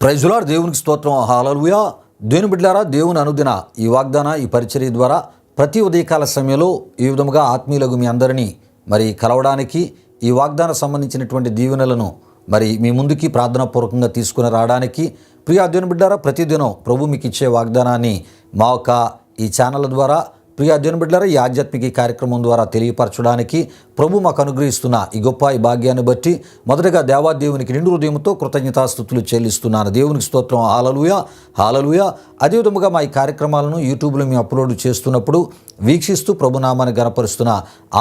Praise the lord. దేవునికి స్తోత్రం. హల్లెలూయా. దేవుని బిడ్డలారా, దేవుని అనుదిన ఈ వాగ్దాన ఈ పరిచర్య ద్వారా ప్రతి ఉదయకాల సమయంలో ఈ విధముగా ఆత్మీయులకు మీ అందరినీ కలవడానికి ఈ వాగ్దాన సంబంధించినటువంటి దీవెనలను మీ ముందుకి ప్రార్థనాపూర్వకంగా తీసుకుని రావడానికి ప్రియా దేవుని బిడ్డలారా, ప్రతిదినం ప్రభు మీకు ఇచ్చే వాగ్దానాన్ని మా యొక్క ఈ ఛానల్ ద్వారా ప్రియా దేవుని బిడ్డలారా ఈ ఆధ్యాత్మిక కార్యక్రమం ద్వారా తెలియపరచడానికి ప్రభు మాకు అనుగ్రహిస్తున్న ఈ గొప్ప ఈ భాగ్యాన్ని బట్టి మొదటగా దేవాదేవునికి నిండు హృదయంతో కృతజ్ఞతాస్తుతులు చెల్లిస్తున్నాను. దేవునికి స్తోత్రం. హల్లెలూయా, హల్లెలూయా. అదేవిధముగా మా ఈ కార్యక్రమాలను యూట్యూబ్లో మేము అప్లోడ్ చేస్తున్నప్పుడు వీక్షిస్తూ ప్రభునామాన్ని గణపరుస్తున్న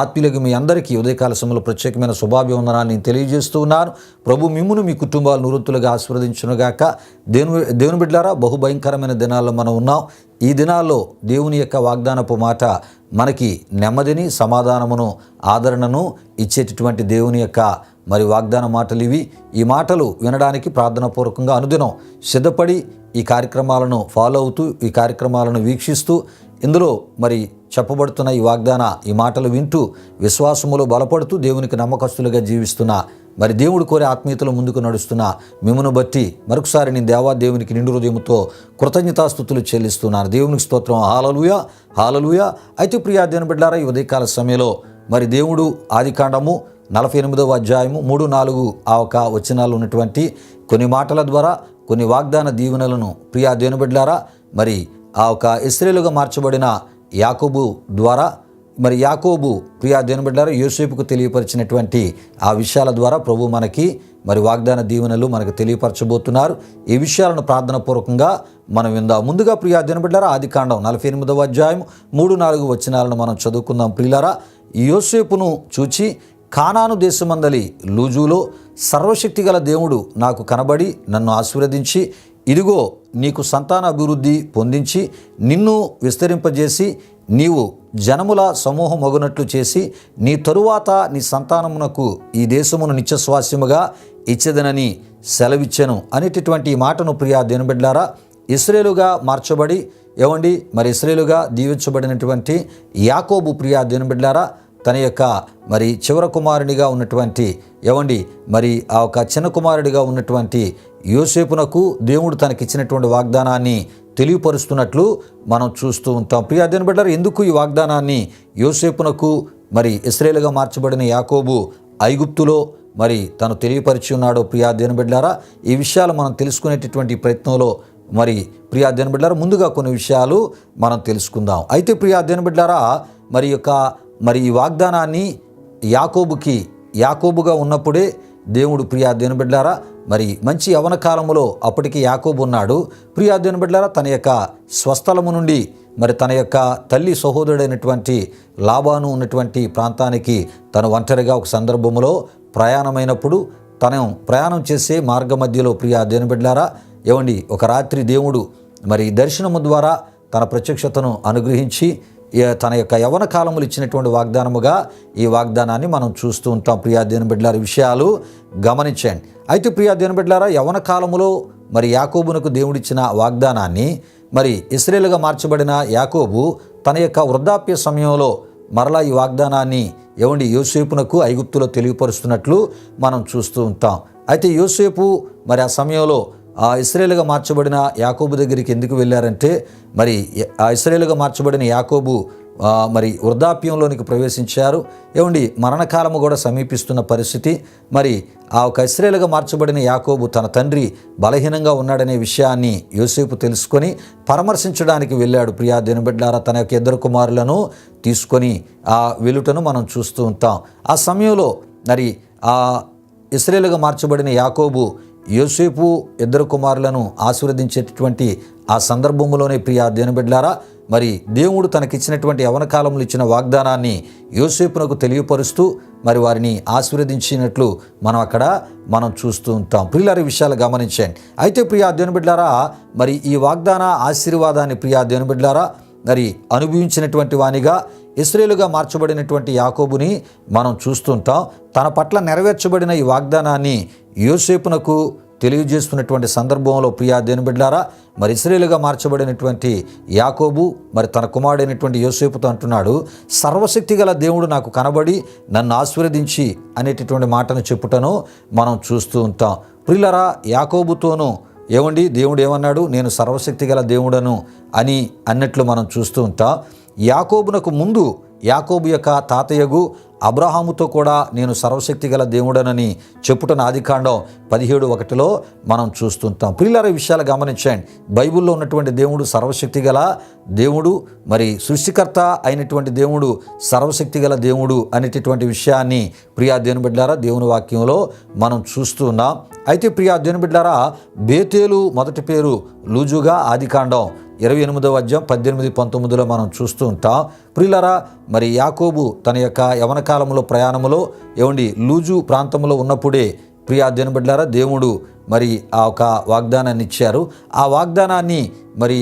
ఆత్మీయులకు మీ అందరికీ ఉదయకాల సమయంలో ప్రత్యేకమైన శుభాభివందనాన్ని నేను తెలియజేస్తూ ఉన్నాను. ప్రభు మిమ్మును మీ కుటుంబాలు నివృత్తులుగా ఆశీర్వదించునుగాక. దేవుని బిడ్డలారా, బహుభయంకరమైన దినాల్లో మనం ఉన్నాం. ఈ దినాల్లో దేవుని యొక్క వాగ్దానపు మాట మనకి నెమ్మదిని, సమాధానమును, ఆదరణను ఇచ్చేటటువంటి దేవుని యొక్క వాగ్దాన మాటలు ఇవి. ఈ మాటలు వినడానికి ప్రార్థనాపూర్వకంగా అనుదినం సిద్ధపడి ఈ కార్యక్రమాలను ఫాలో అవుతూ ఈ కార్యక్రమాలను వీక్షిస్తూ ఇందులో చెప్పబడుతున్న ఈ వాగ్దాన ఈ మాటలు వింటూ విశ్వాసములో బలపడుతూ దేవునికి నమ్మకస్తులుగా జీవిస్తున్న దేవుడు కోరే ఆత్మీయతలో ముందుకు నడుస్తున్న మిమ్మను బట్టి మరొకసారి నేను దేవునికి నిండు హృదయంతో కృతజ్ఞతాస్తుతులు చెల్లిస్తున్నాను. దేవునికి స్తోత్రం. హల్లెలూయా, హల్లెలూయా. అయితే ప్రియా దేవుని బిడ్డలారా, ఈ ఉదయకాల సమయంలో దేవుడు ఆదికాండము 48వ అధ్యాయము 3-4 ఆ ఒక వచనాలు ఉన్నటువంటి కొన్ని మాటల ద్వారా కొన్ని వాగ్దాన దీవెనలను ప్రియా దేవుని బిడ్డలారా ఆ ఒక ఇశ్రాయేలుగా మార్చబడిన యాకోబు ద్వారా యాకోబు ప్రియా దేవుని బిడ్డలారా యోసేపుకు తెలియపరిచినటువంటి ఆ విషయాల ద్వారా ప్రభు మనకి వాగ్దాన దీవెనలు మనకు తెలియపరచబోతున్నారు. ఈ విషయాలను ప్రార్థనాపూర్వకంగా మనం విందాం. ముందుగా ప్రియా దేవుని బిడ్డలారా, ఆదికాండం 48వ అధ్యాయం 3-4 వచనాలను మనం చదువుకుందాం. ప్రియులారా, యోసేపును చూచి కానాను దేశమందలి లూజులో సర్వశక్తిగల దేవుడు నాకు కనబడి నన్ను ఆశీర్వదించి, ఇదిగో నీకు సంతాన అభివృద్ధి పొందించి నిన్ను విస్తరింపజేసి నీవు జనముల సమూహం మగునట్లు చేసి నీ తరువాత నీ సంతానమునకు ఈ దేశమును నిత్యస్వాస్యముగా ఇచ్చేదనని సెలవిచ్చెను అనేటటువంటి ఈ మాటను ప్రియా దేవుని బిడ్డలారా ఇశ్రాయేలుగా మార్చబడి ఇశ్రాయేలుగా దీవించబడినటువంటి యాకోబు ప్రియా దేవుని బిడ్డలారా తన యొక్క చివరి కుమారునిగా ఉన్నటువంటి ఆ ఒక చిన్న కుమారుడిగా ఉన్నటువంటి యోసేపునకు దేవుడు తనకిచ్చినటువంటి వాగ్దానాన్ని తెలియపరుస్తున్నట్లు మనం చూస్తూ ఉంటాం. ప్రియా దేవుని బిడ్డలారా, ఎందుకు ఈ వాగ్దానాన్ని యోసేపునకు ఇశ్రాయేలుగా మార్చబడిన యాకోబు ఐగుప్తులో తను తెలియపరిచి ఉన్నాడో ప్రియా దేవుని బిడ్డలారా, ఈ విషయాలు మనం తెలుసుకునేటటువంటి ప్రయత్నంలో ప్రియా దేవుని బిడ్డలారా ముందుగా కొన్ని విషయాలు మనం తెలుసుకుందాం. అయితే ప్రియా దేవుని బిడ్డలారా ఈ వాగ్దానాన్ని యాకోబుగా ఉన్నప్పుడే దేవుడు ప్రియా దేవుని బిడ్డలారా మంచి యవన కాలములో అప్పటికి యాకోబు ఉన్నాడు. ప్రియా దేవుని బిడ్డలారా తన యొక్క స్వస్థలము నుండి తన యొక్క తల్లి సహోదరుడైనటువంటి లాబాను ఉన్నటువంటి ప్రాంతానికి తను ఒంటరిగా ఒక సందర్భంలో ప్రయాణమైనప్పుడు తను ప్రయాణం చేసే మార్గ మధ్యలో ప్రియా దేవుని బిడ్డలారా ఒక రాత్రి దేవుడు దర్శనము ద్వారా తన ప్రత్యక్షతను అనుగ్రహించి తన యొక్క యవన కాలములు ఇచ్చినటువంటి వాగ్దానముగా ఈ వాగ్దానాన్ని మనం చూస్తూ ఉంటాం. ప్రియా దేవుని బిడ్డలారా, విషయాలు గమనించండి. అయితే ప్రియా దేవుని బిడ్డలారా యవన కాలములో యాకోబునకు దేవుడిచ్చిన వాగ్దానాన్ని ఇశ్రాయేలుగా మార్చబడిన యాకోబు తన యొక్క వృద్ధాప్య సమయంలో మరలా ఈ వాగ్దానాన్ని యోసేపునకు ఐగుప్తులో తెలియపరుస్తున్నట్లు మనం చూస్తూ ఉంటాం. అయితే యోసేపు ఆ సమయంలో ఆ ఇశ్రాయేలుగా మార్చబడిన యాకోబు దగ్గరికి ఎందుకు వెళ్ళారంటే ఆ ఇశ్రాయేలుగా మార్చబడిన యాకోబు వృద్ధాప్యంలోనికి ప్రవేశించారు. మరణకాలము కూడా సమీపిస్తున్న పరిస్థితి. ఆ ఒక ఇశ్రాయేలుగా మార్చబడిన యాకోబు తన తండ్రి బలహీనంగా ఉన్నాడనే విషయాన్ని యోసేపు తెలుసుకొని పరామర్శించడానికి వెళ్ళాడు. ప్రియా దేవుని బిడ్డలారా, తన యొక్క 2 కుమారులను తీసుకొని ఆ వెలుటను మనం చూస్తూ ఉంటాం. ఆ సమయంలో ఆ ఇశ్రాయేలుగా మార్చబడిన యాకోబు యోసేపు 2 కుమారులను ఆశీర్వదించేటటువంటి ఆ సందర్భంలోనే ప్రియా దేవుని బిడ్డలారా దేవుడు తనకిచ్చినటువంటి యవన కాలంలో ఇచ్చిన వాగ్దానాన్ని యోసేపునకు తెలియపరుస్తూ వారిని ఆశీర్వదించినట్లు మనం చూస్తూ ఉంటాం. ప్రియులారి విషయాలు గమనించండి. అయితే ప్రియా దేవుని బిడ్డలారా ఈ వాగ్దాన ఆశీర్వాదాన్ని ప్రియా దేవుని బిడ్డలారా అనుభవించినటువంటి వానిగా ఇశ్రాయేలుగా మార్చబడినటువంటి యాకోబుని మనం చూస్తుంటాం. తన పట్ల నెరవేర్చబడిన ఈ వాగ్దానాన్ని యోసేపునకు తెలియజేస్తున్నటువంటి సందర్భంలో ప్రియా దేవుని బిడ్డలారా ఇశ్రాయేలుగా మార్చబడినటువంటి యాకోబు తన కుమారుడైనటువంటి యోసేపుతో అంటున్నాడు, సర్వశక్తి గల దేవుడు నాకు కనబడి నన్ను ఆశీర్వదించి అనేటటువంటి మాటను చెప్పుటను మనం చూస్తూ ఉంటాం. ప్రియులారా, యాకోబుతోనూ ఏమండి దేవుడు ఏమన్నాడు, నేను సర్వశక్తి గల దేవుడను అని అన్నట్లు మనం చూస్తూ ఉంటాం. యాకోబునకు ముందు యాకోబు యొక్క తాతయ్యగు అబ్రహాముతో కూడా నేను సర్వశక్తి గల దేవుడనని చెప్పుటను ఆదికాండం 17:1 మనం చూస్తుంటాం. ప్రియులారా, విషయాలు గమనించండి. బైబిల్లో ఉన్నటువంటి దేవుడు సర్వశక్తి గల దేవుడు, మరి సృష్టికర్త అయినటువంటి దేవుడు సర్వశక్తి గల దేవుడు అనేటటువంటి విషయాన్ని ప్రియా దేవుని బిడ్డలారా దేవుని వాక్యంలో మనం చూస్తూ ఉన్నాం. అయితే ప్రియా దేవుని బిడ్డలారా, బేతేలు మొదటి పేరు లూజుగా ఆదికాండం 28:18-19 మనం చూస్తూ ఉంటాం. ప్రియులారా, మరి యాకోబు తన యొక్క యవన కాలంలో ప్రయాణంలో లూజు ప్రాంతంలో ఉన్నప్పుడే ప్రియా దేవుని బిడ్డలారా దేవుడు మరి ఆ ఒక వాగ్దానాన్ని ఇచ్చారు. ఆ వాగ్దానాన్ని మరి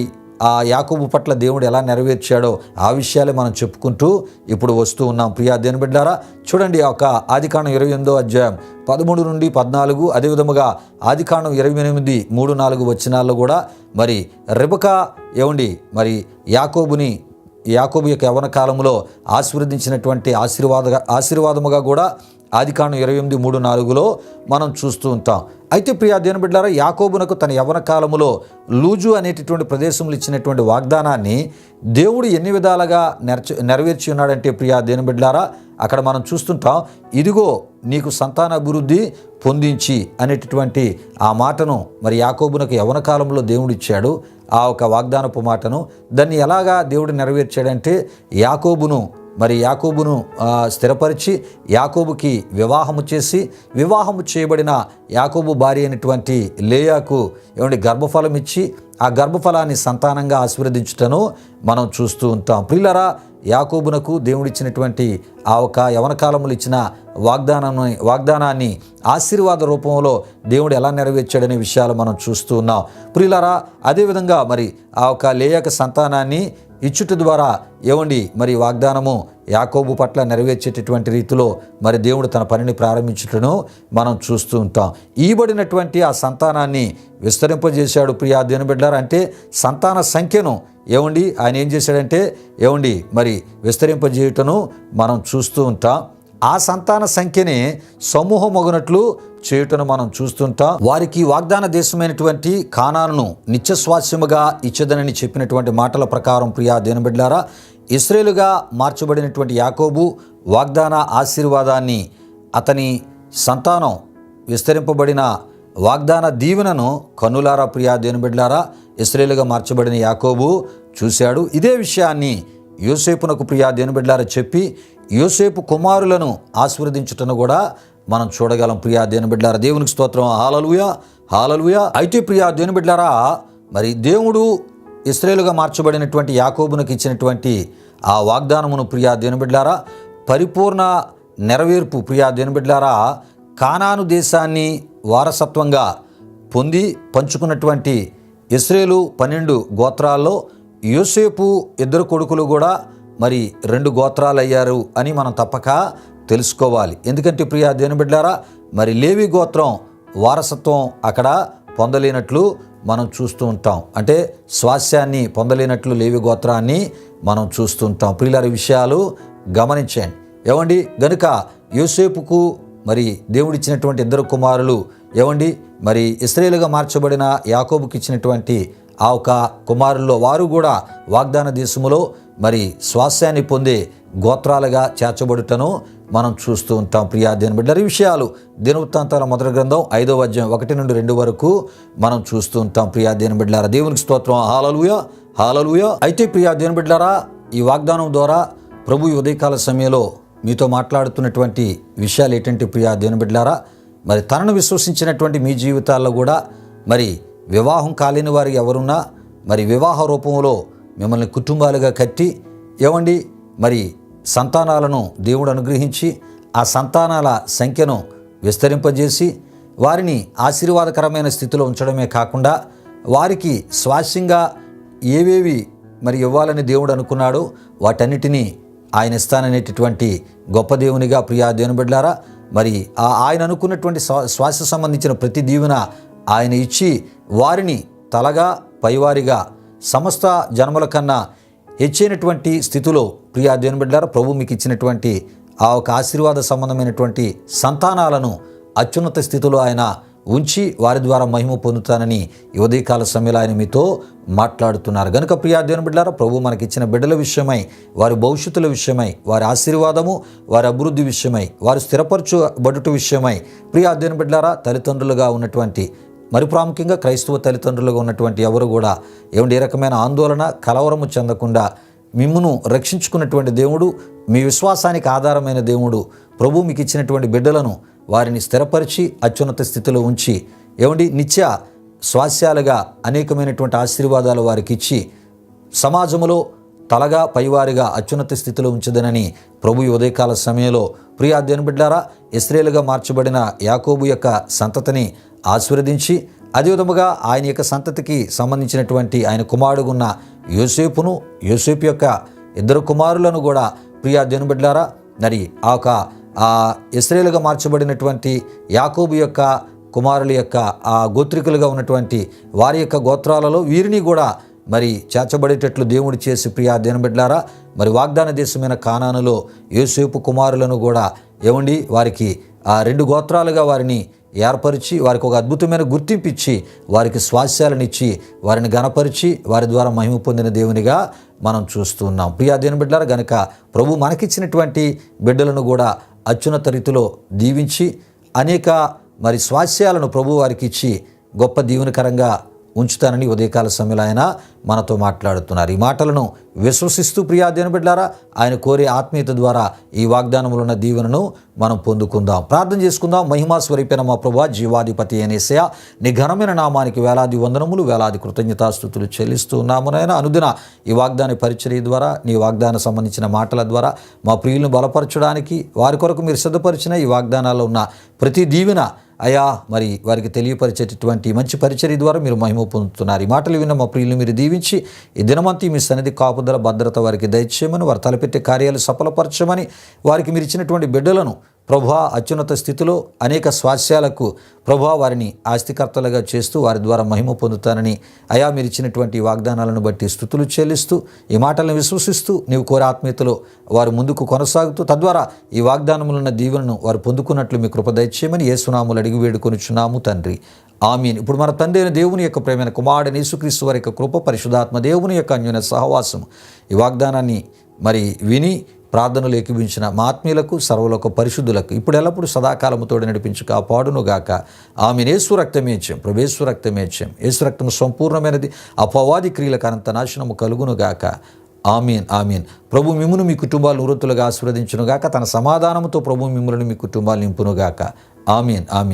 ఆ యాకోబు పట్ల దేవుడు ఎలా నెరవేర్చాడో ఆ విషయాలే మనం చెప్పుకుంటూ ఇప్పుడు వస్తూ ఉన్నాం. ప్రియా దేవుని బిడ్డలారా, చూడండి, ఆ ఒక ఆదికాండం 28:13-14, అదేవిధముగా ఆదికాండం 28:3-4 వచనాల్లో కూడా మరి రెబెకా మరి యాకోబు యొక్క యవ్వన కాలంలో ఆశీర్వదించినటువంటి ఆశీర్వాదముగా కూడా ఆదికాండం 28:3-4 మనం చూస్తూ ఉంటాం. అయితే ప్రియా దేవుని బిడ్డలారా, యాకోబునకు తన యవ్వన కాలములో లూజు అనేటటువంటి ప్రదేశంలో ఇచ్చినటువంటి వాగ్దానాన్ని దేవుడు ఎన్ని విధాలుగా నెరవేర్చి ఉన్నాడంటే ప్రియా దేవుని బిడ్డలారా, అక్కడ మనం చూస్తుంటాం. ఇదిగో నీకు సంతాన అభివృద్ధి పొందించి అనేటటువంటి ఆ మాటను మరి యాకోబునకు యవ్వన కాలంలో దేవుడు ఇచ్చాడు. ఆ ఒక వాగ్దానపు మాటను దాన్ని ఎలాగా దేవుడు నెరవేర్చాడంటే యాకోబును స్థిరపరిచి యాకోబుకి వివాహము చేసి, వివాహము చేయబడిన యాకోబు భార్య అయినటువంటి లేయాకు గర్భఫలం ఇచ్చి ఆ గర్భఫలాన్ని సంతానంగా ఆశీర్వదించుటను మనం చూస్తూ ఉంటాం. ప్రియులారా, యాకోబునకు దేవుడిచ్చినటువంటి ఆ ఒక యవన కాలంలో ఇచ్చిన వాగ్దానాన్ని ఆశీర్వాద రూపంలో దేవుడు ఎలా నెరవేర్చాడనే విషయాలు మనం చూస్తూ ఉన్నాం. ప్రియులారా, అదేవిధంగా మరి ఆ ఒక లేయాక సంతానాన్ని ఇచ్చుట ద్వారా మరి వాగ్దానము యాకోబు పట్ల నెరవేర్చేటటువంటి రీతిలో మరి దేవుడు తన పనిని ప్రారంభించుటను మనం చూస్తూ ఉంటాం. ఈబడినటువంటి ఆ సంతానాన్ని విస్తరింపజేశాడు. ప్రియా దేవుని బిడ్డలారా, అంటే సంతాన సంఖ్యను ఆయన ఏం చేశాడంటే మరి విస్తరింపజేయుటను మనం చూస్తూ ఉంటాం. ఆ సంతాన సంఖ్యని సమూహమగునట్లు చేయుటను మనం చూస్తుంటాం. వారికి వాగ్దాన దేశమైనటువంటి కానానును నిత్యస్వాస్యముగా ఇచ్చేదనని చెప్పినటువంటి మాటల ప్రకారం ప్రియా దేవుని బిడ్డలారా, ఇశ్రాయేలుగా మార్చబడినటువంటి యాకోబు వాగ్దాన ఆశీర్వాదాన్ని, అతని సంతానం విస్తరింపబడిన వాగ్దాన దీవెనను కన్నులారా ప్రియా దేవుని బిడ్డలారా ఇశ్రాయేలుగా మార్చబడిన యాకోబు చూశాడు. ఇదే విషయాన్ని యోసేపునకు ప్రియా దేవుని బిడ్డలారా చెప్పి యోసేపు కుమారులను ఆశీర్వదించుటను కూడా మనం చూడగలం. ప్రియా దేవుని బిడ్డలారా దేవునికి స్తోత్రం, హల్లెలూయా హల్లెలూయా. అయితే ప్రియా దేవుని బిడ్డలారా, మరి దేవుడు ఇశ్రాయేలుగా మార్చబడినటువంటి యాకోబునకు ఇచ్చినటువంటి ఆ వాగ్దానమును ప్రియా దేవుని బిడ్డలారా పరిపూర్ణ నెరవేర్పు ప్రియా దేవుని బిడ్డలారా కానాను దేశాన్ని వారసత్వంగా పొంది పంచుకున్నటువంటి ఇశ్రాయేలు 12 గోత్రాల్లో యోసేపు 2 కొడుకులు కూడా మరి 2 గోత్రాలు అయ్యారు అని మనం తప్పక తెలుసుకోవాలి. ఎందుకంటే ప్రియా దేవుని బిడ్డలారా, మరి లేవి గోత్రం వారసత్వం అక్కడ పొందలేనట్లు మనం చూస్తూ ఉంటాం. అంటే స్వాస్యాన్ని పొందలేనట్లు లేవి గోత్రాన్ని మనం చూస్తూ ఉంటాం. ప్రియులారి విషయాలు గమనించండి. గనుక యోసేపుకు మరి దేవుడిచ్చినటువంటి 2 కుమారులు మరి ఇశ్రాయేలుగా మార్చబడిన యాకోబుకి ఇచ్చినటువంటి ఆ ఒక కుమారుల్లో వారు కూడా వాగ్దాన దేశములో మరి స్వాస్యాన్ని పొందే గోత్రాలుగా చేర్చబడుటను మనం చూస్తూ ఉంటాం. ప్రియా దేవుని బిడ్డలారా, ఈ విషయాలు దినవృత్తాంతాల మొదటి గ్రంథం 5వ అధ్యాయం 1-2 వరకు మనం చూస్తూ ఉంటాం. ప్రియా దేవుని బిడ్డలారా దేవునికి స్తోత్రం, హల్లెలూయా హల్లెలూయా. అయితే ప్రియా దేవుని బిడ్డలారా, ఈ వాగ్దానం ద్వారా ప్రభు ఉదయకాల సమయంలో మీతో మాట్లాడుతున్నటువంటి విషయాలు ఏంటంటే ప్రియా దేవుని బిడ్డలారా, మరి తనను విశ్వసించినటువంటి మీ జీవితాల్లో కూడా మరి వివాహం కాలేని వారు ఎవరున్నా మరి వివాహ రూపంలో మిమ్మల్ని కుటుంబాలుగా కట్టి మరి సంతానాలను దేవుడు అనుగ్రహించి ఆ సంతానాల సంఖ్యను విస్తరింపజేసి వారిని ఆశీర్వాదకరమైన స్థితిలో ఉంచడమే కాకుండా వారికి స్వాస్యంగా ఏవేవి మరి ఇవ్వాలని దేవుడు అనుకున్నాడో వాటన్నిటినీ ఆయన ఇస్తాననేటటువంటి గొప్ప దేవునిగా ప్రియా దేవుని బిడ్డలారా, మరి ఆయన అనుకున్నటువంటి శ్వాస సంబంధించిన ప్రతి దీవెన ఆయన ఇచ్చి వారిని తలగా పైవారిగా సమస్త జన్మల కన్నా హెచ్చైనటువంటి స్థితిలో ప్రియా దేవుని బిడ్డలారా ప్రభు మీకు ఇచ్చినటువంటి ఆ ఒక ఆశీర్వాద సంబంధమైనటువంటి సంతానాలను అత్యున్నత స్థితిలో ఆయన ఉంచి వారి ద్వారా మహిమ పొందుతానని ఈ ఉదయకాల సమయంలో ఆయన మీతో మాట్లాడుతున్నారు. గనుక ప్రియా దేవుని బిడ్డలారా, ప్రభు మనకిచ్చిన బిడ్డల విషయమై, వారి భవిష్యత్తుల విషయమై, వారి ఆశీర్వాదము, వారి అభివృద్ధి విషయమై, వారు స్థిరపరచుబడుట విషయమై, ప్రియా దేవుని బిడ్డలారా, తల్లిదండ్రులుగా ఉన్నటువంటి, మరి ప్రాముఖ్యంగా క్రైస్తవ తల్లిదండ్రులుగా ఉన్నటువంటి ఎవరు కూడా ఏ రకమైన ఆందోళన, కలవరము చెందకుండా మిమ్మును రక్షించుకున్నటువంటి దేవుడు, మీ విశ్వాసానికి ఆధారమైన దేవుడు, ప్రభు మీకు ఇచ్చినటువంటి బిడ్డలను వారిని స్థిరపరిచి అత్యున్నత స్థితిలో ఉంచి నిత్య స్వాస్యాలుగా అనేకమైనటువంటి ఆశీర్వాదాలు వారికి ఇచ్చి సమాజంలో తలగా పైవారిగా అత్యున్నత స్థితిలో ఉంచదనని ప్రభు ఉదయకాల సమయంలో ప్రియా దేవుని బిడ్డలారా, ఇశ్రాయేలుగా మార్చబడిన యాకోబు యొక్క సంతతిని ఆశీర్వదించి, అదేవిధముగా ఆయన యొక్క సంతతికి సంబంధించినటువంటి ఆయన కుమారుడుగున్న యోసేపును, యోసేపు యొక్క 2 కుమారులను కూడా ప్రియా దేవుని బిడ్డలారా, మరి ఆ ఇశ్రాయేలుగా మార్చబడినటువంటి యాకోబు యొక్క కుమారుల యొక్క ఆ గోత్రికులుగా ఉన్నటువంటి వారి యొక్క గోత్రాలలో వీరిని కూడా మరి చేర్చబడేటట్లు దేవుడు చేసి, ప్రియా దేవుని బిడ్డలారా, మరి వాగ్దాన దేశమైన కానానులో యోసేపు కుమారులను కూడా వారికి ఆ 2 గోత్రాలుగా వారిని ఏర్పరిచి, వారికి ఒక అద్భుతమైన గుర్తింపు ఇచ్చి, వారికి స్వాస్యాలనిచ్చి, వారిని గణపరిచి, వారి ద్వారా మహిమ పొందిన దేవునిగా మనం చూస్తున్నాం. ప్రియా దేవుని బిడ్డలారా, గనుక ప్రభు మనకిచ్చినటువంటి బిడ్డలను కూడా అత్యున్నత రీతిలో దీవించి అనేక మరి స్వాస్యాలను ప్రభు వారికి ఇచ్చి గొప్ప దీవెనకరంగా ఉంచుతానని ఉదయకాల సమయంలో ఆయన మనతో మాట్లాడుతున్నారు. ఈ మాటలను విశ్వసిస్తూ ప్రియా దేవుని బిడ్డలారా, ఆయన కోరే ఆత్మీయత ద్వారా ఈ వాగ్దానములో ఉన్న దీవెనను మనం పొందుకుందాం. ప్రార్థన చేసుకుందాం. మహిమా స్వరూపైన మా ప్రభువా, జీవాధిపతి అయిన యేసయ్యా, నీ ఘనమైన నామానికి వేలాది వందనములు, వేలాది కృతజ్ఞతాస్తుతులు చెల్లిస్తూ ఉన్నాము నాయనా. అనుదిన ఈ వాగ్దాన పరిచర్య ద్వారా, నీ వాగ్దాన సంబంధించిన మాటల ద్వారా మా ప్రియులను బలపరచడానికి, వారి కొరకు మీరు సిద్ధపరిచిన ఈ వాగ్దానాల్లో ఉన్న ప్రతి దీవెన అయా మరి వారికి తెలియపరిచేటటువంటి మంచి పరిచర్య ద్వారా మీరు మహిమ పొందుతున్నారు. ఈ మాటలు విన్న మా ప్రియులు మీరు దీవించి ఈ దినమంతా మీ సన్నిధి కాపుదల, భద్రత వారికి దయచేయమని, వారు తలపెట్టే కార్యాలు సఫలపరచమని, వారికి మీరు ఇచ్చినటువంటి బిడ్డలను ప్రభువా అత్యున్నత స్థితిలో అనేక స్వాస్యాలకు ప్రభువా వారిని ఆస్తికర్తలుగా చేస్తూ వారి ద్వారా మహిమ పొందుతానని అయా మీరు ఇచ్చినటువంటి వాగ్దానాలను బట్టి స్తుతులు చెల్లిస్తూ ఈ మాటలను విశ్వసిస్తూ నీవు కోరే ఆత్మీయతలో వారు ముందుకు కొనసాగుతూ తద్వారా ఈ వాగ్దానములున్న దీవెనను వారు పొందుకున్నట్లు మీ కృప దయచేయమని యేసునామములో అడిగి వేడుకొనుచున్నాము తండ్రి, ఆమీన్. ఇప్పుడు మన తండ్రి అయిన దేవుని యొక్క ప్రేమైన కుమారుడైన యేసుక్రీస్తు వారి యొక్క కృప, పరిశుద్ధాత్మ దేవుని యొక్క అన్యోన్య సహవాసం ఈ వాగ్దానాన్ని మరి విని ప్రార్థనలు ఏకీభించిన మా ఆత్మీయులకు, సర్వలోక పరిశుద్ధులకు ఇప్పుడు ఎల్లప్పుడూ సదాకాలముతోడు నడిపించు కాపాడునుగాక. ఆమేన్. యేసు రక్తమేచ్యం, ప్రభేసు రక్తమేచ్యం, యేసు రక్తము సంపూర్ణమైనది, అపవాది క్రియలకు అనంత నాశనము కలుగునుగాక. ఆమీన్, ఆమీన్. ప్రభు మిమ్మును మీ కుటుంబాలు నూరతులుగా ఆశీర్వదించునుగాక. తన సమాధానముతో ప్రభు మిమ్ములను మీ కుటుంబాలు నింపునుగాక. ఆమీన్, ఆమీన్.